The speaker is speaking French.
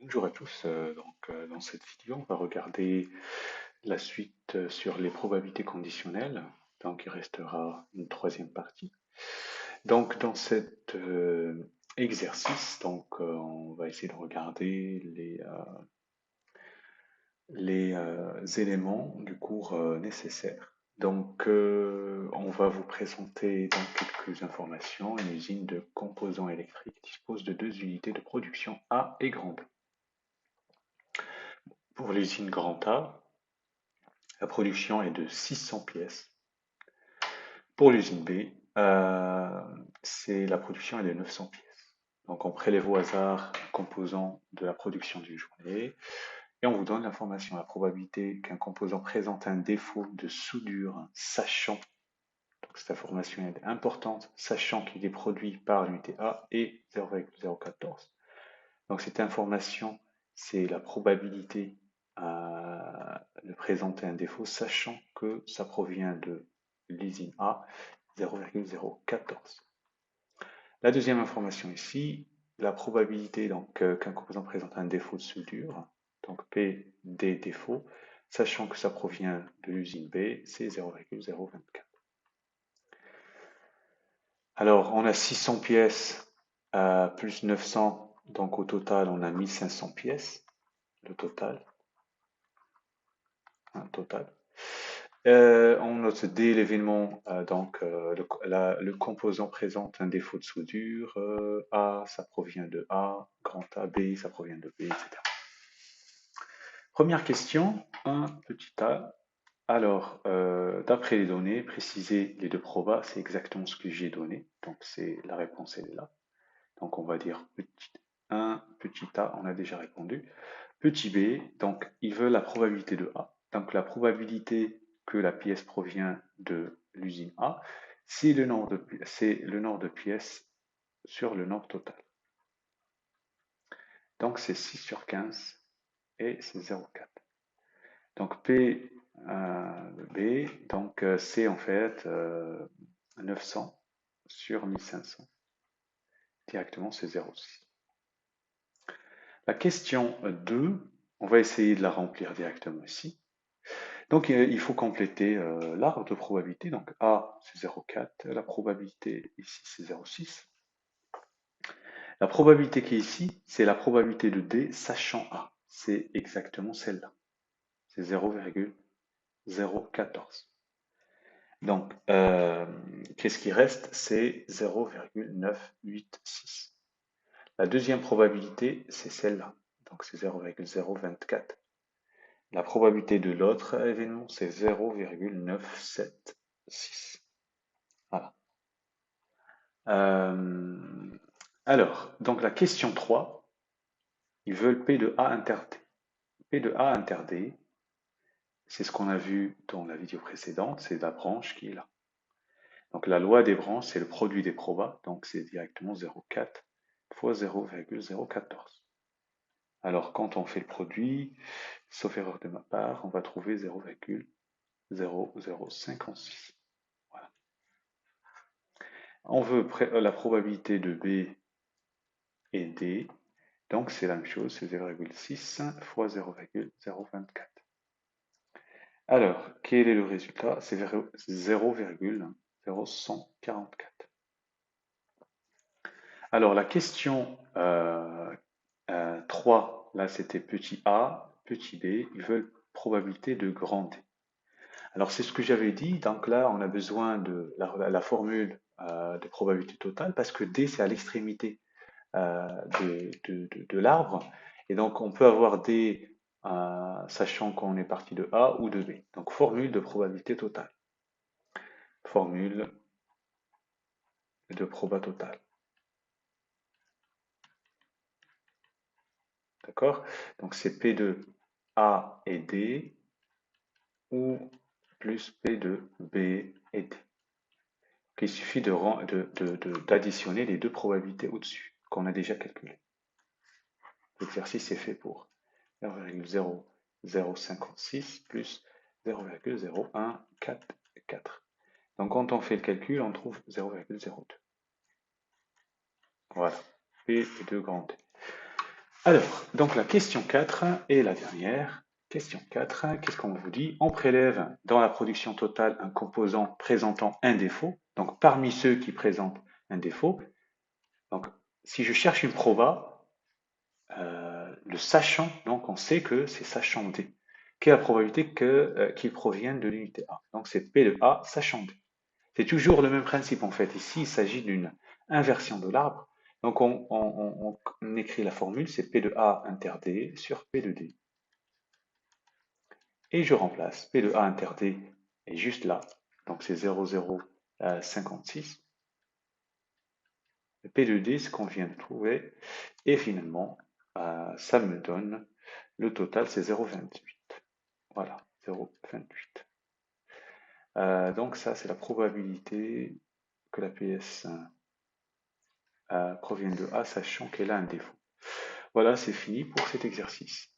Bonjour à tous, dans cette vidéo, on va regarder la suite sur les probabilités conditionnelles. Donc, il restera une troisième partie. Donc, dans cet exercice, on va essayer de regarder les éléments du cours nécessaires. Donc, on va vous présenter donc quelques informations. Une usine de composants électriques dispose de deux unités de production A et grande. Pour l'usine grand A, la production est de 600 pièces. Pour l'usine B, la production est de 900 pièces. Donc on prélève au hasard un composant de la production d'une journée et on vous donne l'information, la probabilité qu'un composant présente un défaut de soudure, sachant, donc cette information est importante, sachant qu'il est produit par l'unité A est 0,014. Donc cette information, c'est la probabilité de présenter un défaut, sachant que ça provient de l'usine A, 0,014. La deuxième information ici, la probabilité qu'un composant présente un défaut de soudure, donc P des défauts, sachant que ça provient de l'usine B, c'est 0,024. Alors, on a 600 pièces plus 900, donc au total, on a 1500 pièces, le total. Total. On note dès l'événement, le composant présente un défaut de soudure. A, ça provient de A, grand A, B, ça provient de B, etc. Première question, un petit a. Alors, d'après les données, préciser les deux probas, c'est exactement ce que j'ai donné. Donc, c'est la réponse, elle est là. Donc, on va dire petit 1, petit a, on a déjà répondu. Petit b, donc il veut la probabilité de A. Donc la probabilité que la pièce provient de l'usine A, c'est le nombre de pièces sur le nombre total. Donc c'est 6 sur 15 et c'est 0,4. Donc P B, donc c'est en fait 900 sur 1500. Directement c'est 0,6. La question 2, on va essayer de la remplir directement ici. Donc il faut compléter l'arbre de probabilité. Donc A c'est 0,4, la probabilité ici c'est 0,6. La probabilité qui est ici, c'est la probabilité de D sachant A. C'est exactement celle-là. C'est 0,014. Donc qu'est-ce qui reste? C'est 0,986. La deuxième probabilité, c'est celle-là. Donc c'est 0,024. La probabilité de l'autre événement, c'est 0,976. Voilà. Alors, donc la question 3, ils veulent P de A inter D. P de A inter D, c'est ce qu'on a vu dans la vidéo précédente, c'est la branche qui est là. Donc la loi des branches, c'est le produit des probas, donc c'est directement 0,4 fois 0,014. Alors quand on fait le produit, sauf erreur de ma part, on va trouver 0,0056. Voilà. On veut la probabilité de B et D, donc c'est la même chose, c'est 0,6 fois 0,024. Alors, quel est le résultat? C'est 0,0144. Alors, la question 3, là c'était petit a, petit b, ils veulent probabilité de grand D. Alors, c'est ce que j'avais dit, donc là on a besoin de la formule de probabilité totale parce que D c'est à l'extrémité de l'arbre. Et donc, on peut avoir D sachant qu'on est parti de A ou de B. Donc, formule de probabilité totale. Formule de proba totale. D'accord? Donc, c'est P de A et D ou plus P de B et D. Donc, il suffit d'additionner les deux probabilités au-dessus qu'on a déjà calculées. L'exercice est fait pour 0,0056 plus 0,0144. Donc quand on fait le calcul, on trouve 0,02. Voilà. P de grand T. Alors, donc la question 4 est la dernière. Question 4, qu'est-ce qu'on vous dit? On prélève dans la production totale un composant présentant un défaut. Donc, parmi ceux qui présentent un défaut, donc si je cherche une proba, le sachant, donc on sait que c'est sachant D. Quelle est la probabilité qu'il provienne de l'unité A? Donc, c'est P de A sachant D. C'est toujours le même principe en fait. Ici, il s'agit d'une inversion de l'arbre. Donc on écrit la formule, c'est P de A inter D sur P de D. Et je remplace. P de A inter D est juste là. Donc c'est 0,056. P de D, ce qu'on vient de trouver. Et finalement, ça me donne, le total c'est 0,28. Voilà, 0,28. Donc ça, c'est la probabilité que la PS provienne de A, sachant qu'elle a un défaut. Voilà, c'est fini pour cet exercice.